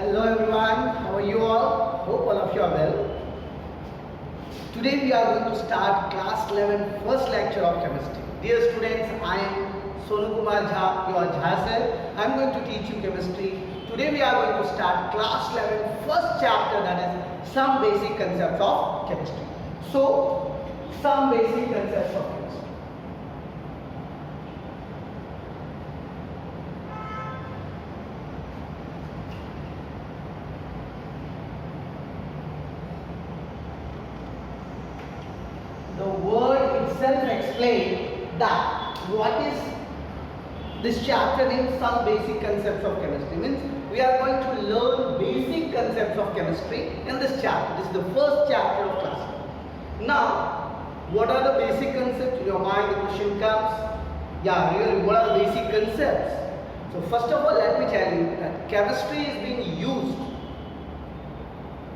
Hello everyone, how are you all? Hope all of you are well. Today we are going to start class 11 first lecture of chemistry. Dear students, I am Sonu Kumar Jha, your Jha sir. I am going to teach you chemistry. Today we are going to start class 11 first chapter, that is some basic concepts of chemistry. So, some basic concepts of chemistry. The word itself explains that what is this chapter means some basic concepts of chemistry. Means we are going to learn basic concepts of chemistry in this chapter. This is the first chapter of class. Now, what are the basic concepts? In your mind the question comes, yeah, really, what are the basic concepts? So first of all, let me tell you that chemistry is being used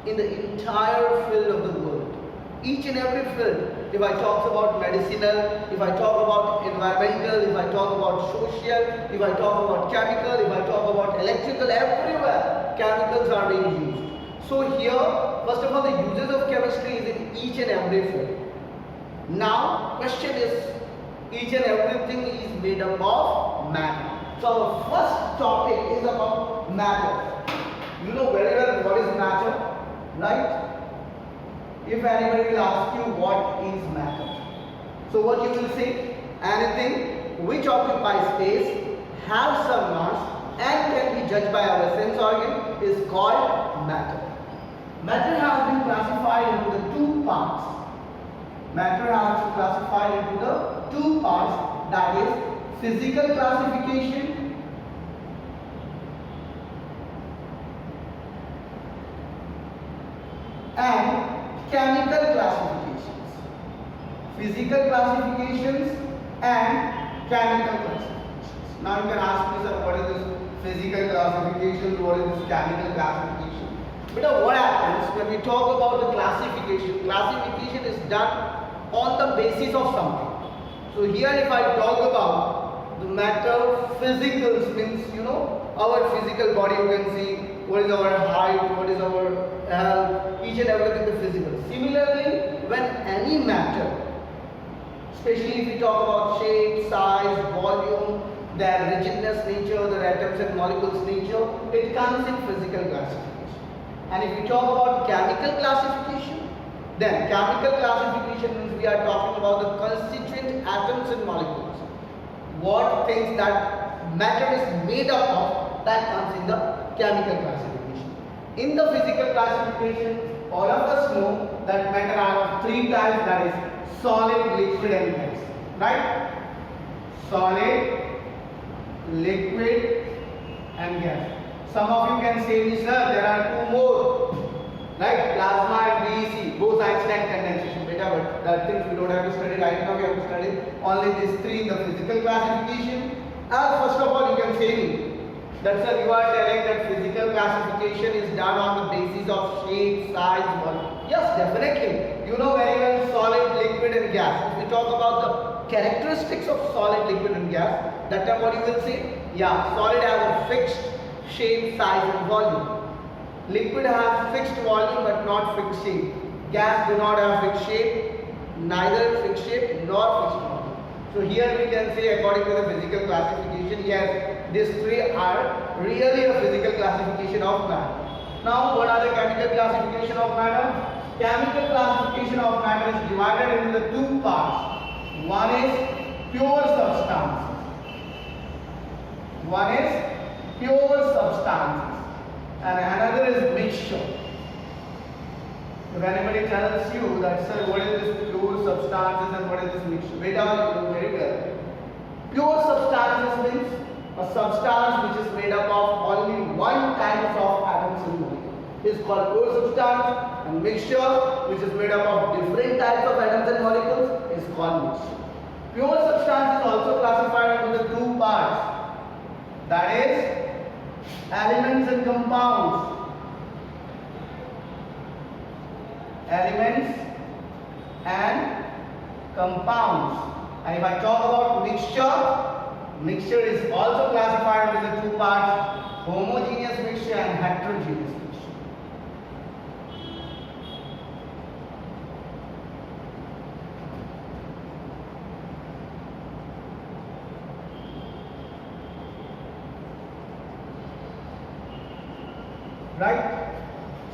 in the entire field of the world. Each and every field. If I talk about medicinal, if I talk about environmental, if I talk about social, if I talk about chemical, if I talk about electrical, everywhere chemicals are being used. So here, first of all, the uses of chemistry is in each and every field. Now, question is, each and everything is made up of matter. So our first topic is about matter. You know very well what is matter, right? If anybody will ask you what is matter, so what you will say? Anything which occupies space, has some mass and can be judged by our sense organ is called matter. Matter has been classified into the two parts. Matter has been classified into the two parts, that is physical classification and chemical classifications. Physical classifications and chemical classifications. Now you can ask me, sir, what is this physical classification, what is this chemical classification? But what happens when we talk about the classification? Classification is done on the basis of something. So here if I talk about the matter, physicals means, you know, our physical body, you can see what is our height, what is our health, each and everything the physical. Similarly, when any matter, especially if we talk about shape, size, volume, their rigidness nature, their atoms and molecules nature, it comes in physical classification. And if we talk about chemical classification, then chemical classification means we are talking about the constituent atoms and molecules. What things that matter is made up of, that comes in the chemical classification. In the physical classification, all of us know that matter are of three types, that is solid, liquid and gas. Right? Solid, liquid and gas. Some of you can say, sir, there are two more. Right? Plasma and DEC, both Einstein condensation. But that things we don't have to study right now, we have to study only these three in the physical classification. And first of all, you can say me that, sir, you are telling that physical classification is done on the basis of shape, size, volume. Yes, definitely. You know very well solid, liquid and gas. If we talk about the characteristics of solid, liquid and gas, that time what you will say? Yeah, solid has a fixed shape, size and volume. Liquid has fixed volume but not fixed shape. Gas do not have fixed shape, neither fixed shape nor fixed volume. So here we can say, according to the physical classification, yes, these three are really a physical classification of matter. Now, what are the chemical classification of matter? Chemical classification of matter is divided into the two parts. One is pure substances. One is pure substances, and another is mixture. If anybody tells you that, sir, what is this pure substances and what is this mixture? Beta, you know very well. Pure substances means a substance which is made up of only one type of atoms and molecules. Is called pure substance, and mixture which is made up of different types of atoms and molecules is called mixture. Pure substance is also classified into the two parts, that is elements and compounds. Elements and compounds. And if I talk about mixture, mixture is also classified into the two parts, homogeneous mixture and heterogeneous mixture. Right?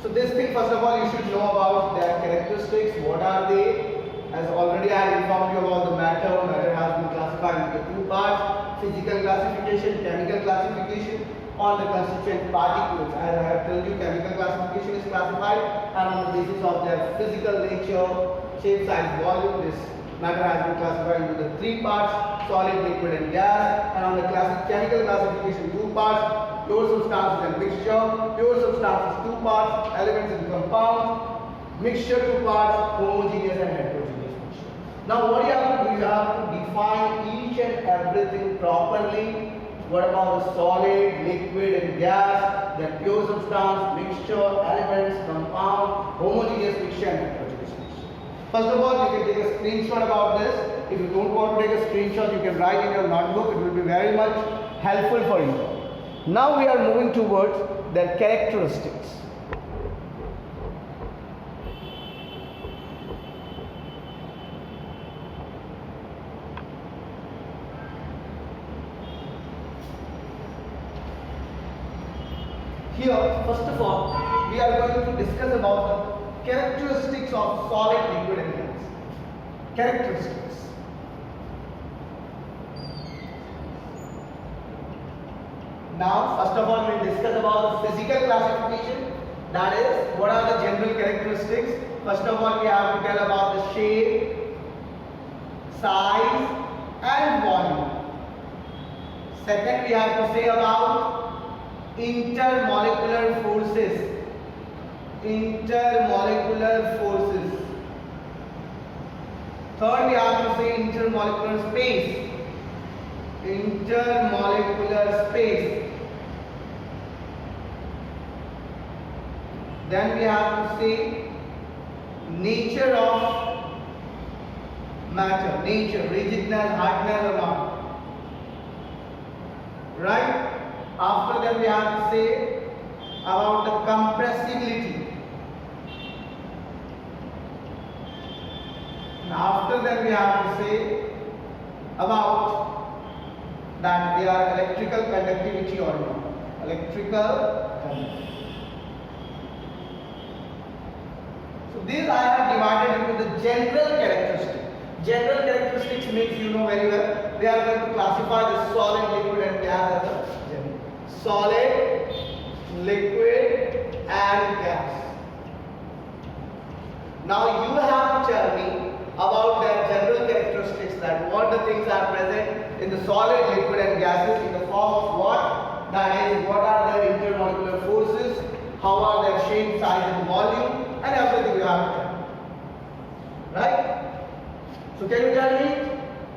So this thing, first of all, you should know about their characteristics. What are they? As already I have informed you about the matter. Matter has been classified into two parts: physical classification, chemical classification. On the constituent particles, as I have told you, chemical classification is classified, and on the basis of their physical nature, shape, size, volume, this matter has been classified into the three parts: solid, liquid, and gas. And on the chemical classification, two parts: pure substances and mixture. Pure substances, two parts: elements and compounds. Mixture, two parts: homogeneous and heterogeneous mixture. Now what you have to do, you have to define each and everything properly. What about the solid, liquid, and gas? Then pure substance, mixture, elements, compound, homogeneous mixture, and heterogeneous mixture. First of all, you can take a screenshot about this. If you don't want to take a screenshot, you can write in your notebook. It will be very much helpful for you. Now we are moving towards their characteristics. Here, first of all, we are going to discuss about the characteristics of solid, liquid, and gas. Characteristics. Now, first of all, we will discuss about the physical classification. That is, what are the general characteristics? First of all, we have to tell about the shape, size, and volume. Second, we have to say about intermolecular forces. Intermolecular forces. Third, we have to say intermolecular space. Intermolecular space. Then we have to say nature of matter. Nature, rigidness, hardness, or not. Right? After that, we have to say about the compressibility. And after that, we have to say about that they are electrical conductivity or not. Electrical conductivity. So these I have divided into the general characteristics. General characteristics means you know very well. We are going to classify the solid, liquid, and gas as a general. Solid, liquid, and gas. Now you have to tell me about their general characteristics, that what the things are present in the solid, liquid, and gases in the form of what? That is, what are their intermolecular forces, how are their shape, size, and volume, and everything you have to tell me. Right? So can you tell me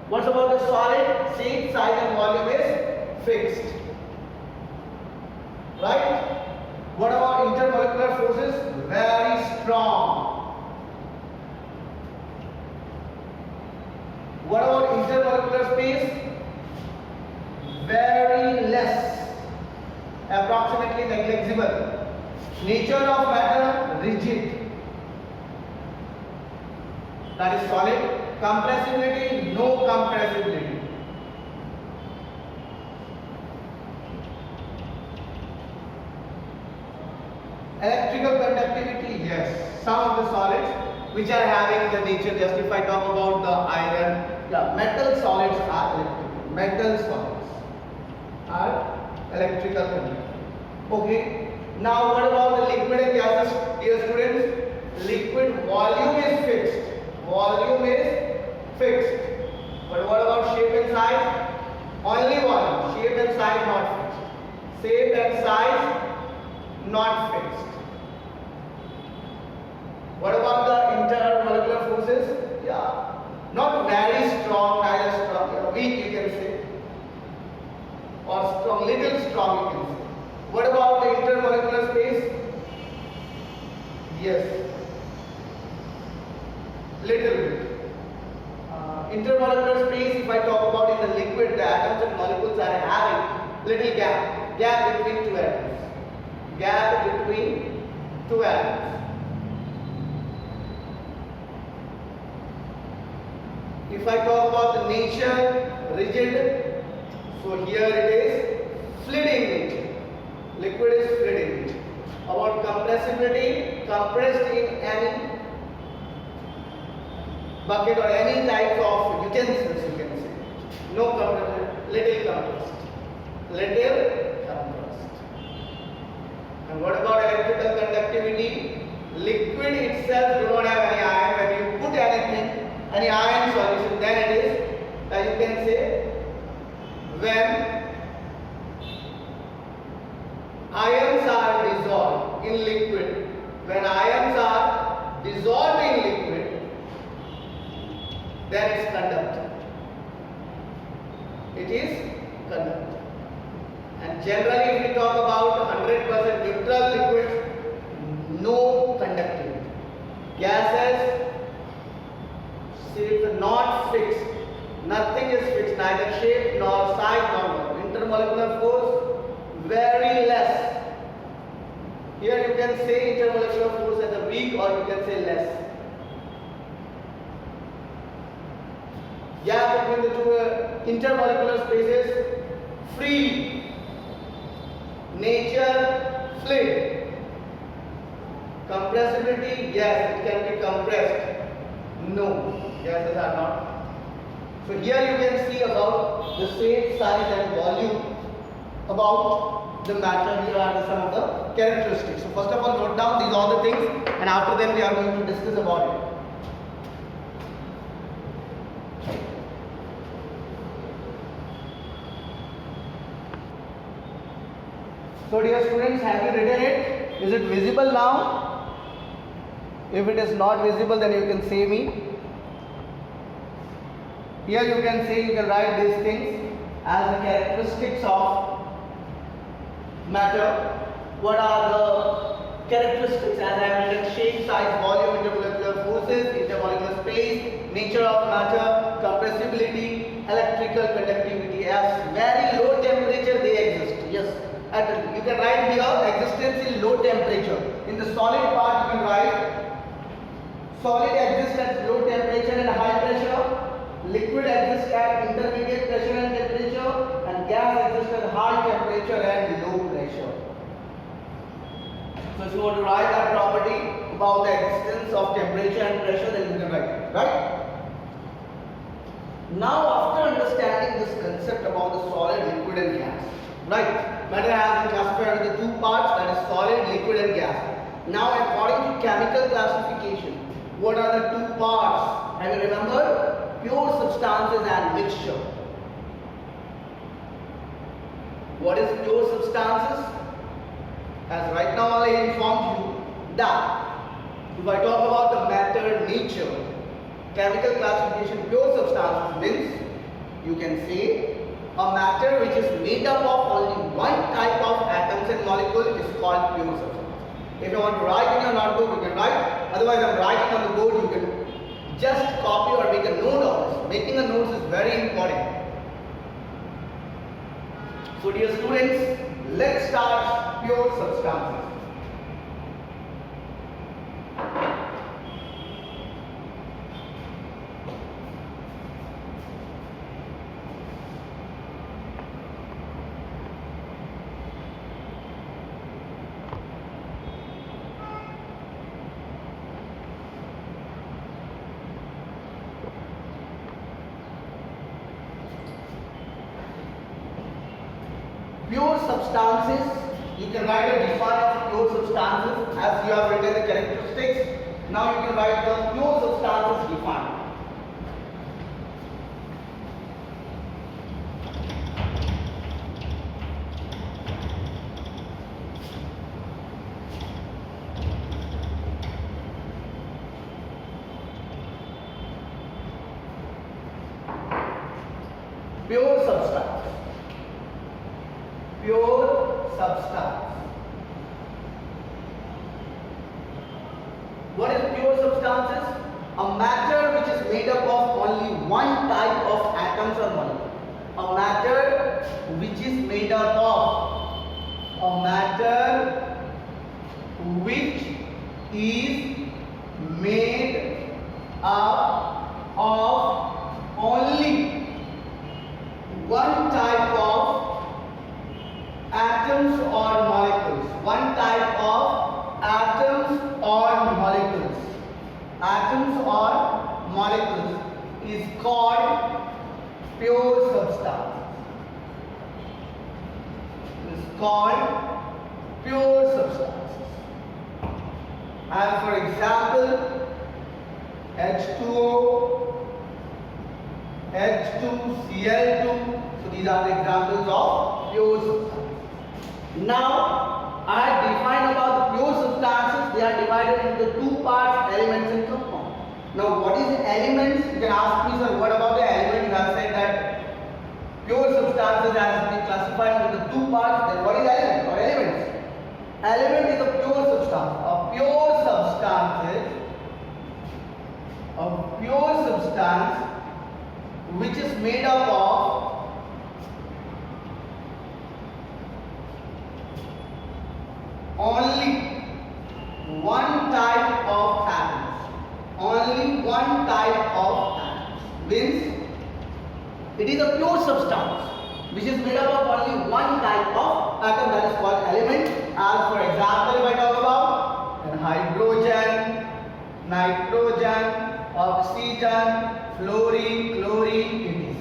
what's about the solid? Shape, size, and volume is fixed. Right? What about intermolecular forces? Very strong. What about intermolecular space? Very less. Approximately negligible. Nature of matter? Rigid. That is solid. Compressibility? No compressibility. Electrical conductivity? Yes. Some of the solids which are having the nature, just if I talk about the iron, metal solids are electrical. Metal solids are electrical conductive. Okay. Now what about the liquid and gases, dear students? Liquid volume is fixed. Volume is fixed. But what about shape and size? Only volume. Shape and size not fixed. Shape and size not fixed. What about the intermolecular forces? Yeah, not very strong, neither strong, weak you can say, or strong, little strong you can say. What about the intermolecular space? Yes, little bit. Intermolecular space, if I talk about in the liquid, the atoms and molecules are having little gap between two atoms. gap between two atoms. If I talk about the nature, rigid, so here it is fluid in nature. Liquid is fluid in nature. About compressibility, compressed in any bucket or any type of utensils, you can say. No compressed, little compressed. Little compressed. And what about electrical conductivity? Liquid itself do not have any ion. When you put anything, any ion solution, then it is, as you can say, when ions are dissolved in liquid, when ions are dissolved in liquid, then it's conductor. It is conductor. And generally, if we talk about 100% neutral liquids, no conductivity. Gases, not fixed. Nothing is fixed, neither shape nor size nor volume. Intermolecular force, very less. Here you can say intermolecular force as a weak, or you can say less. Gap between the two intermolecular spaces, free. Nature, fluid. Compressibility, yes, it can be compressed. No, gases are not. So here you can see about the shape, size and volume about the matter. Here are some of the characteristics. So first of all, note down these all the things, and after them we are going to discuss about it. So dear students, have you written it? Is it visible now? If it is not visible, then you can say me. Here you can say, you can write these things as the characteristics of matter. What are the characteristics? As I have written: shape, size, volume, intermolecular forces, intermolecular space, nature of matter, compressibility, electrical conductivity. At very low temperature they exist. Yes. You can write here existence in low temperature. In the solid part you can write solid exists at low temperature and high pressure, liquid exists at intermediate pressure and temperature, and gas exists at high temperature and low pressure. So if you want to write that property about the existence of temperature and pressure, then you can write it, right? Now after understanding this concept about the solid, liquid and gas, right? Matter has been classified into two parts, that is solid, liquid and gas. Now according to chemical classification, what are the two parts? Have you remembered? Pure substances and mixture. What is pure substances? As right now I informed you that if I talk about the matter nature, chemical classification, pure substances means you can say a matter which is made up of only one type of atoms and molecule is called pure substance. If you want to write in your notebook, you can write. Otherwise, I am writing on the board. You can just copy or make a note of this. Making a note is very important. So, dear students, let's start pure substances. Pure substances, you can write a definition of pure substances as you have written the characteristics. Now you can write the pure substances defined. Pure substance. Pure substance. What is pure substances? A matter which is made up of only one type of atoms or molecule. A matter which is made up of. A matter is made up of only one type of atoms or molecules. One type of atoms or molecules. Atoms or molecules is called pure substance. Is called pure substances. As for example, H2O, H2Cl2. So these are the examples of pure substances. Now I have defined about the pure substances. They are divided into two parts, elements and compounds. Now what is elements? You can ask me, sir, what about the element? You have said that pure substances has been classified into two parts. Then what is element or elements? Element is a pure substance. A pure substance which is made up of only one type of atoms. Only one type of atoms. Means it is a pure substance which is made up of only one type of atom, that is called element. As for example, if I talk about then hydrogen, nitrogen, oxygen, fluorine, chlorine, etc.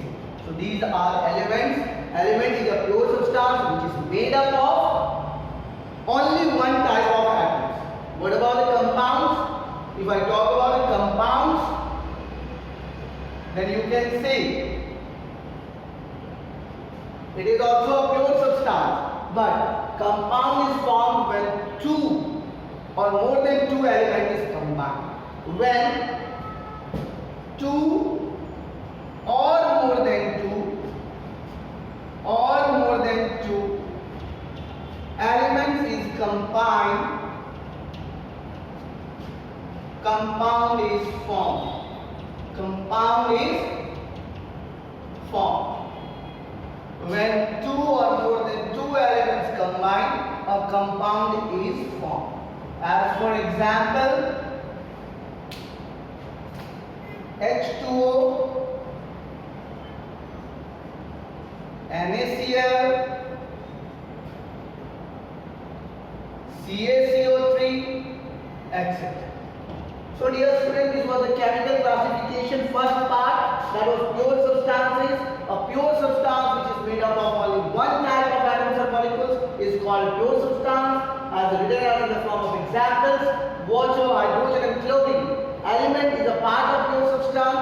So these are elements. Element is a pure substance which is made up of only one type of atoms. What about the compounds? If I talk about the compounds, then you can say it is also a pure substance, but compound is formed when two or more than two elements is combined. When two or more than two elements is combined, compound is formed. Compound is formed. When two or more than two elements combine, a compound is formed. As for example, H2O, NaCl, CaCO3, etc. So dear students, this was the chemical classification first part, that was pure substances. A pure substance which is made up of only one type of atoms or molecules is called pure substance, as written out in the form of examples: water, hydrogen and chlorine. Element is a part of pure substance.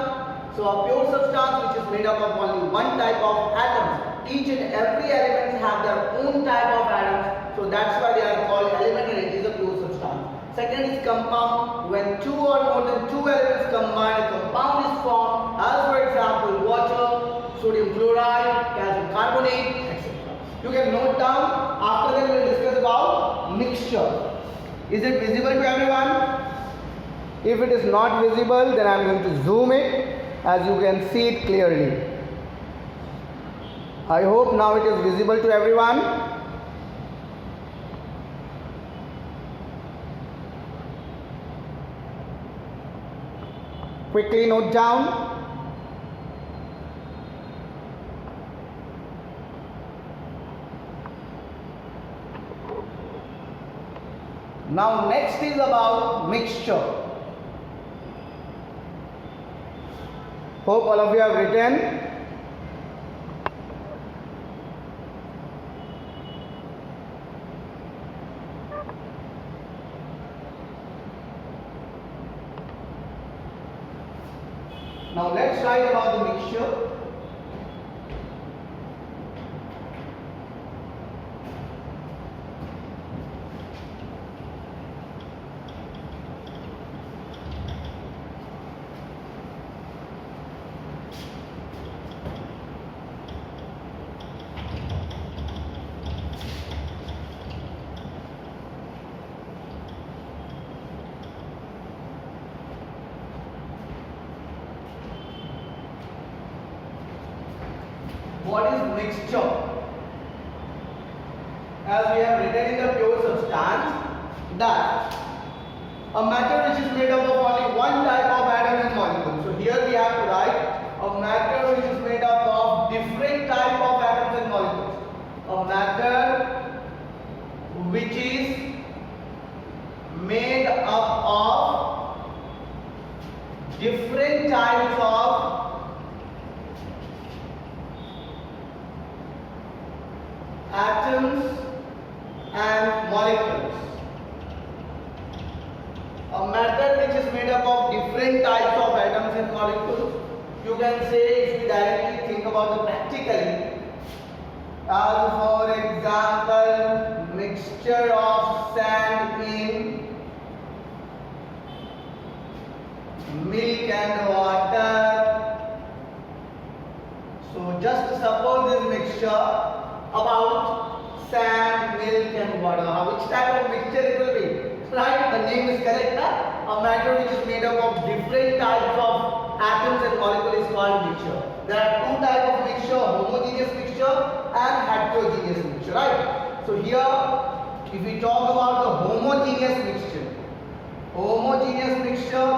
So a pure substance which is made up of only one type of atoms. Each and every element have their own type of atoms. So that's why they are called element, and it is a pure substance. Second is compound. When two or more than two elements combine, a compound is formed. As for example, water, sodium chloride, calcium carbonate, etc. You can note down. After that we will discuss about mixture. Is it visible to everyone? If it is not visible, then I am going to zoom it, as you can see it clearly. I hope now it is visible to everyone. Quickly note down. Now next is about mixture. Hope all of you have written. Now let's write about the mixture. What is mixture? As we have written in the pure substance, that A matter which is made up of only one type of atom and molecule. So here we have to write a matter which is made up of different type of atoms and molecules. A matter which is made up of different types of atoms and molecules. A matter which is made up of different types of atoms and molecules. You can say, if you directly think about it practically, as for example, mixture of sand in milk and water. So just suppose this mixture about sand, milk and water. Which type of mixture it will be? Right, the name is correct. A matter which is made up of different types of atoms and molecules is called mixture. There are two types of mixture, homogeneous mixture and heterogeneous mixture, right? So here, if we talk about the homogeneous mixture,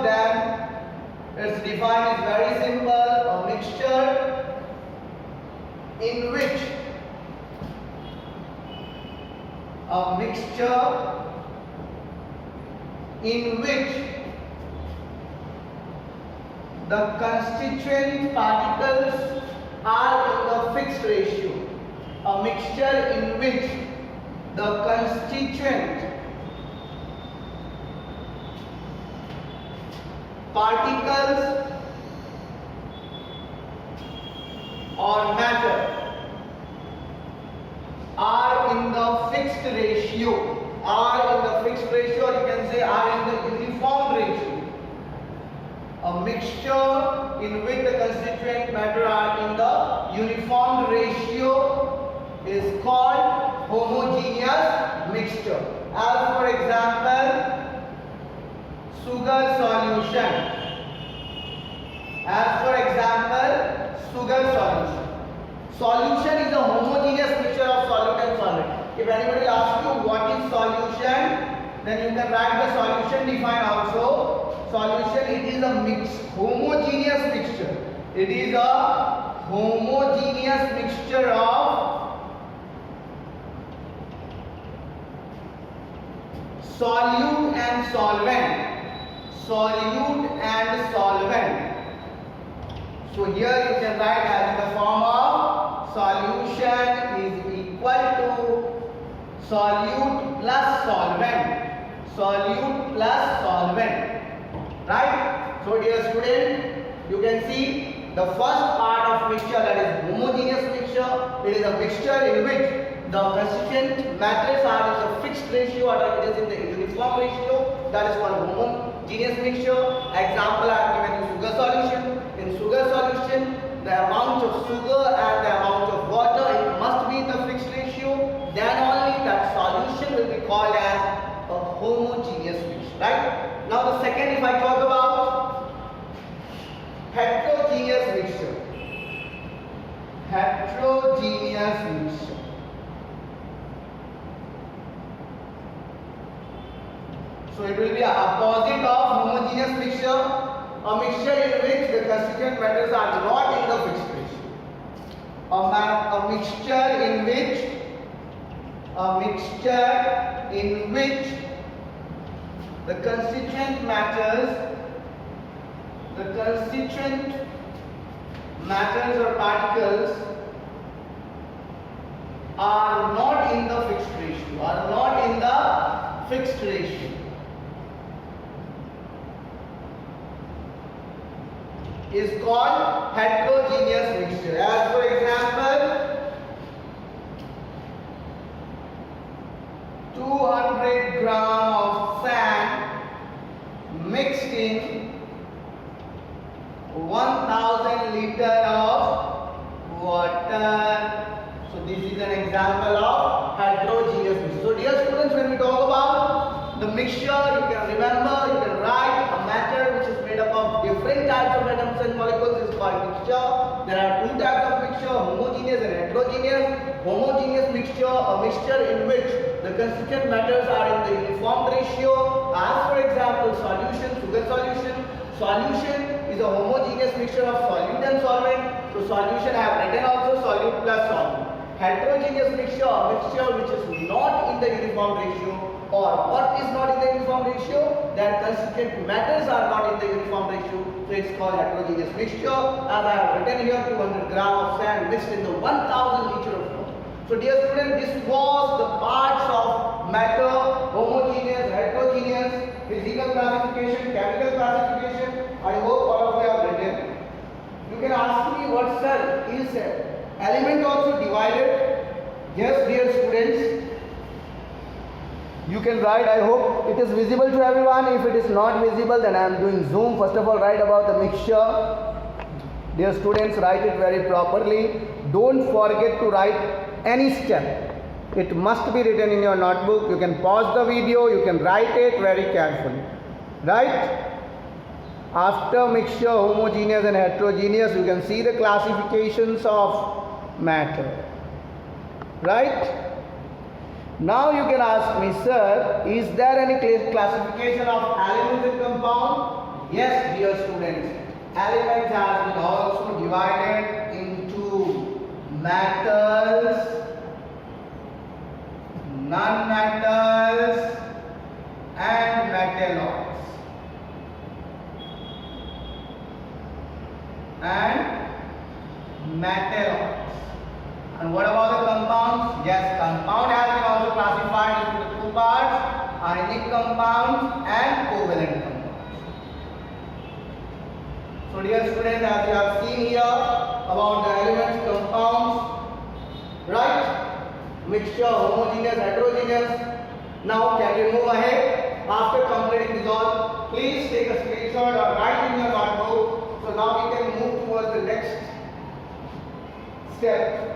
then its defined is very simple: a mixture in which the constituent particles are in the fixed ratio. A mixture in which the constituent particles or matter are in the fixed ratio, or you can say are in the uniform ratio. A mixture in which the constituent matter are in the uniform ratio is called homogeneous mixture. As for example, sugar solution. Solution is a homogeneous mixture of solute and solvent. If anybody asks you what is solution, then you can write the solution defined also. Solution, it is a homogeneous mixture. It is a homogeneous mixture of solute and solvent. So here you can write as in the form of solution is equal to solute plus solvent. Right? So dear student, you can see the first part of mixture, that is homogeneous mixture. It is a mixture in which the constituent matters are in the fixed ratio or it is in the uniform ratio. That is called homogeneous mixture. Example I have given you sugar solution. In sugar solution, the amount of sugar and the amount of water, it must be in the fixed ratio. Then only that solution will be called as a homogeneous mixture. Right? Now the second, if I talk about heterogeneous mixture. So it will be a opposite of homogeneous mixture, a mixture in which the constituent matters are not in the fixed ratio. A mixture in which the constituent matters or particles are not in the fixed ratio, is called heterogeneous mixture. As for example, 200 gram of sand mixed in 1000 liter of water. So this is an example of heterogeneous mixture. So dear students, when we talk about the mixture, you can remember, you can write a matter which is made up of different types of atoms and molecules is called mixture. There are two types of mixture, homogeneous and heterogeneous. Homogeneous mixture, a mixture in which the constituent matters are in the uniform ratio. As for example, solution, sugar solution. Solution is a homogeneous mixture of solute and solvent. So solution I have written also solute plus solvent. Heterogeneous mixture, a mixture which is not in the uniform ratio, or what is not in the uniform ratio? That constituent matters are not in the uniform ratio. So it's called heterogeneous mixture. As I have written here, 200 gram of sand mixed in the 1000 liter of water. So dear students, this was the parts of matter, homogeneous, heterogeneous, physical classification, chemical classification. I hope all of you have written. You can ask me what sir is element also divided? Yes, dear students. You can write. I hope it is visible to everyone. If it is not visible, then I am doing zoom. First of all, write about the mixture. Dear students, write it very properly. Don't forget to write any step. It must be written in your notebook. You can pause the video. You can write it very carefully. Right? After mixture, homogeneous and heterogeneous, you can see the classifications of matter. Right? Now you can ask me, sir, is there any classification of elements and compound? Yes, dear students. Elements have been also divided into metals, non-metals and metalloids. And what about the compounds? Yes, compound has been also classified into the two parts, ionic compounds and covalent compounds. So dear students, as you have seen here about the elements, compounds, right? Mixture, homogeneous, heterogeneous. Now can we move ahead? After completing this all, please take a screenshot or write in your notebook. So now we can move towards the next step.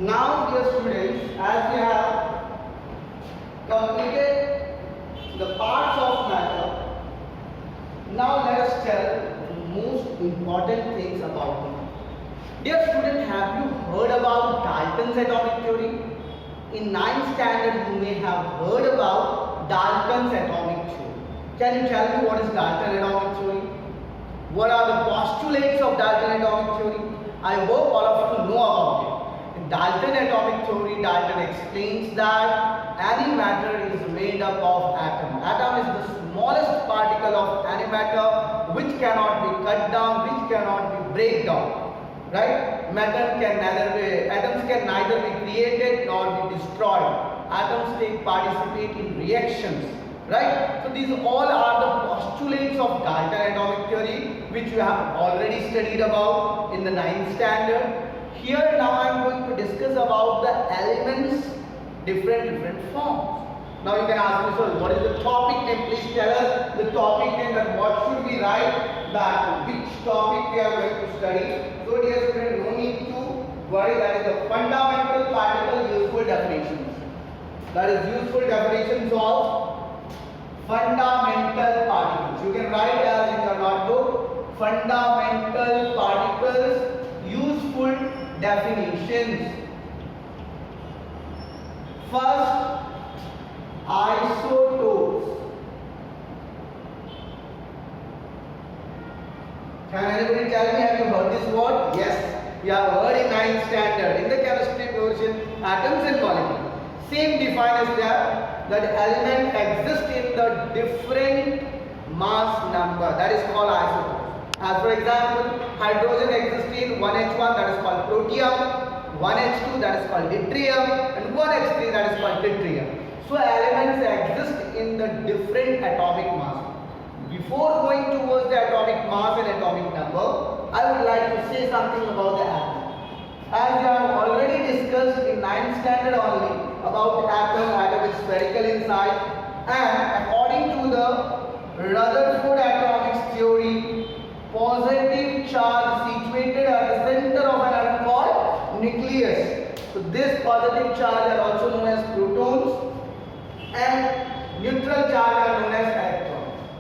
Now dear students, as we have completed the parts of matter, now let us tell the most important things about matter. Dear student, have you heard about Dalton's atomic theory? In 9th standard you may have heard about Dalton's atomic theory. Can you tell me what is Dalton atomic theory? What are the postulates of Dalton atomic theory? I hope all of you know about it. In Dalton atomic theory, Dalton explains that any matter is made up of atom. Atom is the smallest particle of any matter which cannot be cut down, which cannot be break down. Right? Atoms can neither be created nor be destroyed. Atoms participate in reactions. Right? So these all are the postulates of Dalton atomic theory, which you have already studied about in the 9th standard. Here now I am going to discuss about the elements, different forms. Now you can ask me, so what is the topic name? Please tell us the topic name, and what should we write, that which topic we are going to study. So dear student, no need to worry, that is the fundamental particle useful definitions. That is useful definitions of fundamental particles. You can write as in your notebook, fundamental particles, useful definitions. First, isotopes. Can anybody tell me, have you heard this word? Yes, we have heard in 9th standard in the chemistry portion, atoms and molecules. Same define is there, that element exists in the different mass number, that is called isotope. As for example, hydrogen exists in 1H1, that is called protium, 1H2, that is called deuterium, and 1H3, that is called deuterium. So elements exist in the different atomic mass. Before going towards the atomic mass and atomic number, I would like to say something about the atom. As we have already discussed in 9th standard only about atom is spherical inside, and according to the Rutherford atomic theory, positive charge situated at the center of an atom called nucleus. So this positive charge are also known as protons, and neutral charge are known as electrons.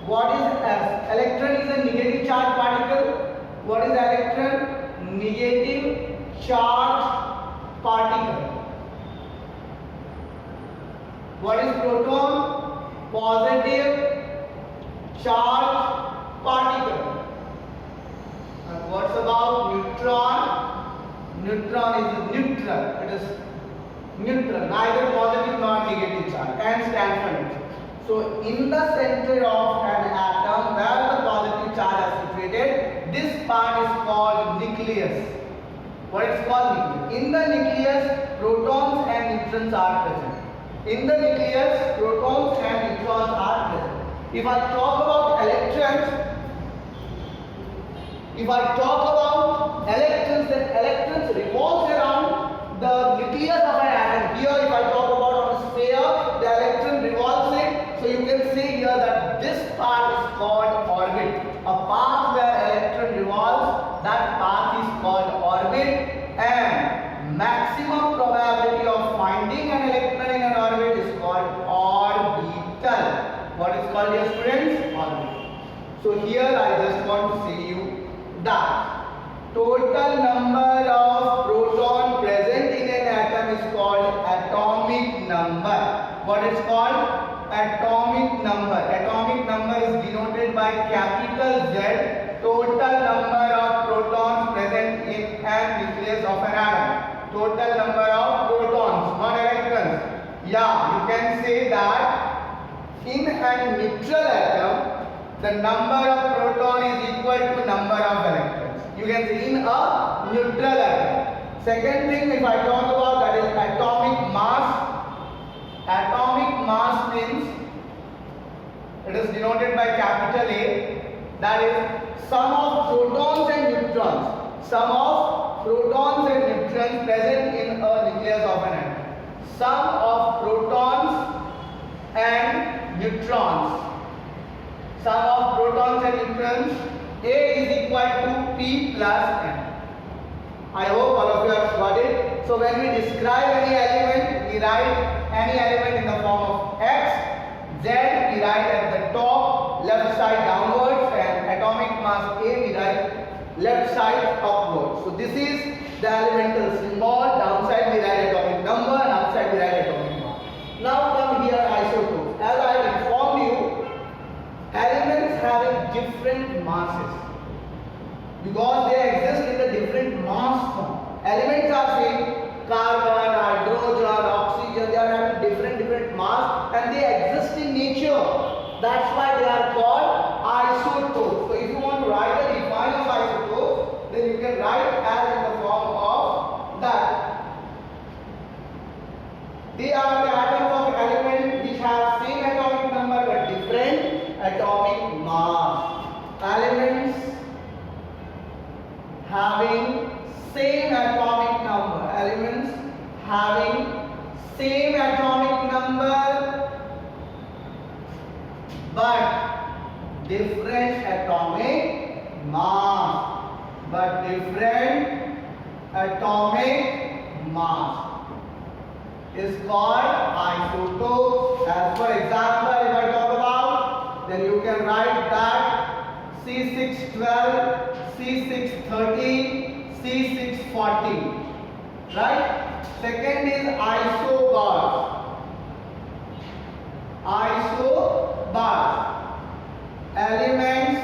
What is electron? Is a negative charge particle. What is electron? Negative charge particle. What is proton? Positive charge particle. And what's about neutron? Neutron is neutral. It is neutral, neither positive nor negative charge, and stands for neutral. So in the center of an atom where the positive charge is situated, this part is called nucleus. What is called nucleus? In the nucleus, protons and neutrons are present. In the nucleus, protons and neutrons are present. If I talk about electrons, then electrons revolves around the nucleus of an atom. Here, if I talk about on a sphere, the electron revolves it. So you can see here that this part is called orbit. A path where electron revolves, that path is called orbit, and maximum probability of finding an electron in an orbit is called orbital. What is called, dear students? Orbit. So here I just want to say you that total number of proton present in an atom is called atomic number. What is called? Atomic number. Atomic number is denoted by capital Z. Total number of protons present in an nucleus of an atom. Total number of protons, not electrons. Yeah, you can say that in a neutral atom, the number of proton is equal to number of electrons. You can say in a neutral atom. Second thing, if I talk about, that is atomic mass. Atomic mass means it is denoted by capital A. That is sum of protons and neutrons. Sum of protons and neutrons present in a nucleus of an atom. Sum of protons and neutrons. Sum of protons and neutrons. A is equal to P plus N. I hope all of you have got it. So when we describe any element, we write any element in the form of X, Z we write at the top, left side downwards, and atomic mass A we write left side upwards. So this is the elemental symbol. Downside we write atomic number, and upside we write atomic mass. Now come here isotopes. As I have informed you, elements having different masses, because they exist in the different mass form. Elements are same, carbon, hydrogen, oxygen, they are having different mass, and they exist in nature. That's why they are called isotopes. So if you want to write a define of isotopes, then you can write as in the form of that. They are the atoms of element which have same atomic number but different atomic mass. Elements having same atomic number. Elements having same atomic number but different atomic mass. But different atomic mass is called isotopes. As for example, if I talk about, then you can write that C612, C613, C614. Right? Second is isobars. Isobars. Elements,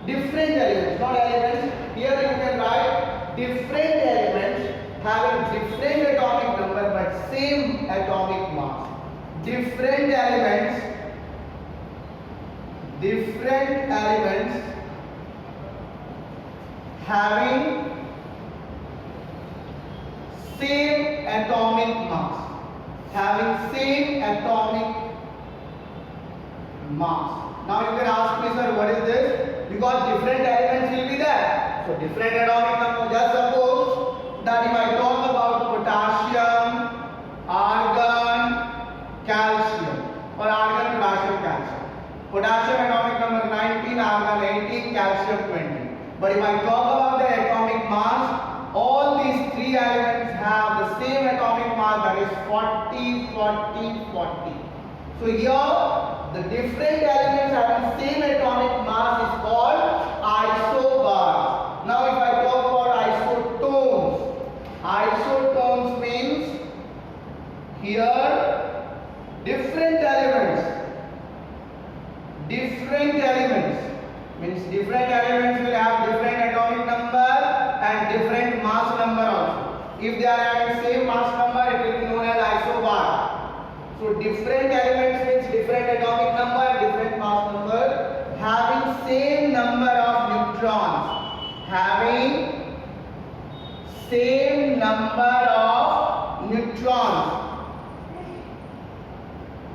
different elements. different elements having different atomic number but same atomic mass. Different elements having same atomic mass. Now you can ask me, sir, what is this? Because different elements will be there. So different atomic number. Just suppose that if I talk about potassium, argon, calcium, or argon, potassium, calcium. Potassium atomic number 19, argon 18, calcium 20. But if I talk about the atomic mass, all these three elements have the same atomic mass, that is 40, 40, 40. So here the different elements having same atomic mass is called isobars. Now if I talk about isotones means here different elements means different elements will have different atomic number and different mass number also. If they are having same mass number, it will be known as isobar. So different elements means different atomic number and different mass number having same number of neutrons.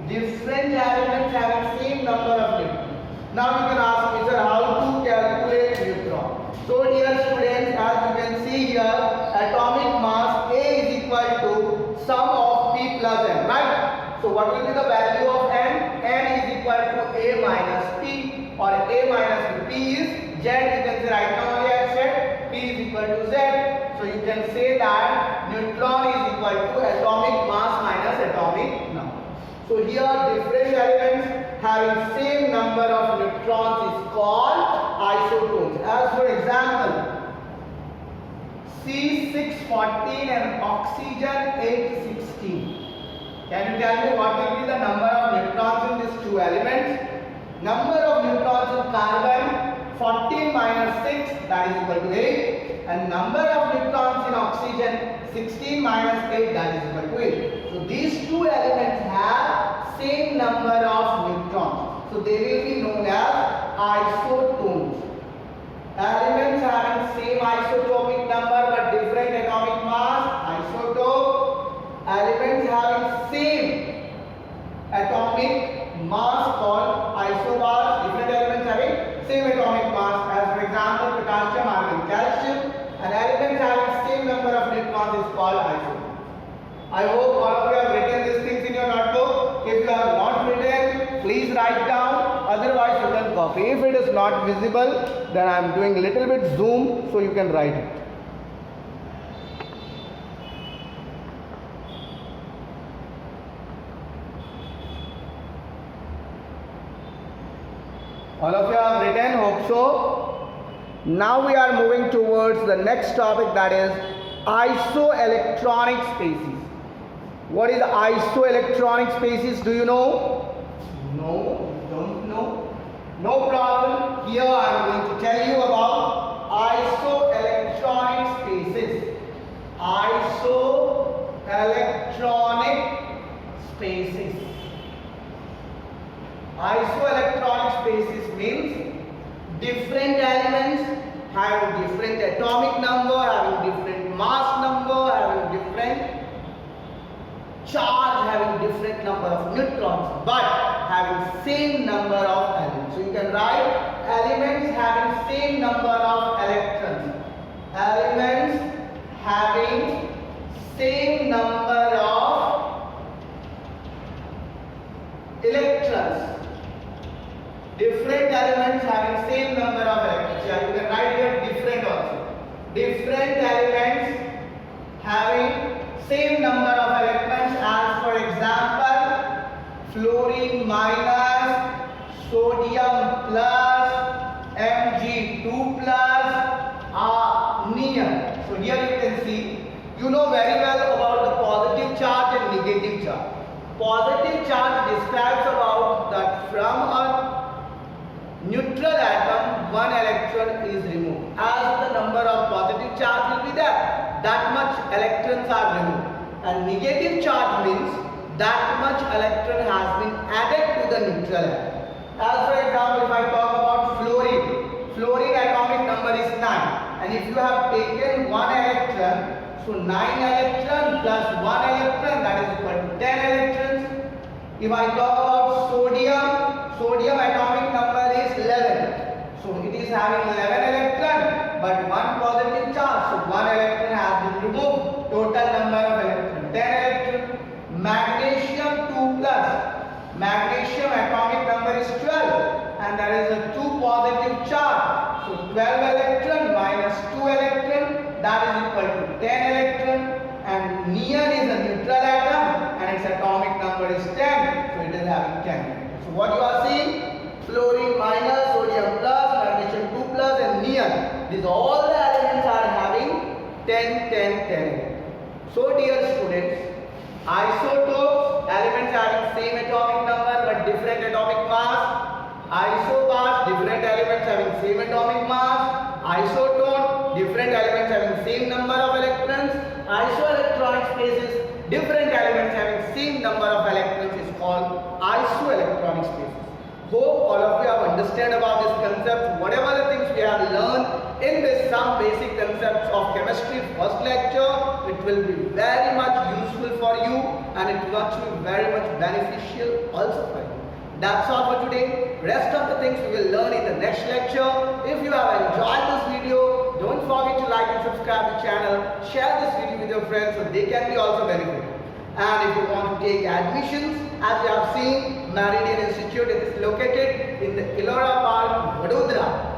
Different elements having same number of neutrons. Now you can ask me, sir, how to calculate neutron? So dear students, as you can see here, atomic mass A is equal to sum of P plus N, right? So what will be the value of N? N is equal to A minus P, or A minus P is Z. You can say right now only I have said P is equal to Z. So you can say that neutron is equal to atomic mass minus atomic number. So here different elements having same number of neutrons is called isotones. As for example, C614 and oxygen 816. Can you tell me what will be the number of neutrons in these two elements? Number of neutrons in carbon 14 minus 6, that is equal to 8, and number of neutrons in oxygen 16 minus 8, that is equal to 8. So these two elements have same number of neutrons. So they will be known as isotones. Elements having same isotopic number but different atomic mass, isotope. Elements having same atomic mass called isobars. Different elements having same atomic mass, as for example potassium, argon, calcium. And elements having same number of neutrons is called isotope. I hope all of you have written these things in your notebook. If you have not written, please write down. Otherwise you can copy. If it is not visible, then I am doing a little bit zoom so you can write it. All of you have written, hope so. Now we are moving towards the next topic, that is isoelectronic species. What is isoelectronic species? Do you know? No, you don't know. No problem. Here I am going to tell you about isoelectronic species. Isoelectronic species means different elements having different atomic number, having different mass number, having different charge, having different number of neutrons, but having same number of elements. So you can write elements having same number of electrons. Elements having same number of electrons. Different elements having same number of electrons. Yeah, you can write here different also. Different elements having same number of electrons, as for example fluorine minus, sodium plus, Mg2 plus, neon. So here you can see, you know very well about the positive charge and negative charge. Positive charge describes about that from a neutral atom one electron is removed, as the number of positive charge will be there. and negative charge means that much electron has been added to the neutral atom. As for example, if I talk about fluorine atomic number is 9, and if you have taken 1 electron, so 9 electron plus 1 electron, that is equal to 10 electrons. If I talk about sodium atomic number is 11. So it is having 11 electron but 1 positive charge. So 1 electron has been removed. Total number of electrons 10 electrons. Magnesium 2 plus. Magnesium atomic number is 12 and there is a 2 positive charge. So 12 electron minus 2 electron, that is equal to 10 electron. And neon is a neutral atom and its atomic number is 10, so it is having 10. So what you are seeing, fluorine minus, sodium plus, magnesium 2 plus and neon, these all the elements are having 10, 10, 10. So dear students, isotopes, elements having same atomic number but different atomic mass. Isobars, different elements having same atomic mass. Isotone, different elements having same number of electrons. Isoelectronic spaces, different elements having same number of electrons is called isoelectronic spaces. Hope all of you have understood about this concept. Whatever the things we have learned in this some basic concepts of chemistry first lecture, it will be very much useful for you and it will be very much beneficial also for you. That's all for today. Rest of the things we will learn in the next lecture. If you have enjoyed this video, don't forget to like and subscribe the channel. Share this video with your friends so they can be also benefited. And if you want to take admissions, as you have seen, Meridian Institute is located in the Ellora Park, Vadodara.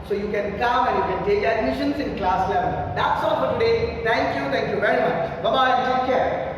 So you can come and you can take admissions in class 11. That's all for today. Thank you very much. Bye bye. Take care.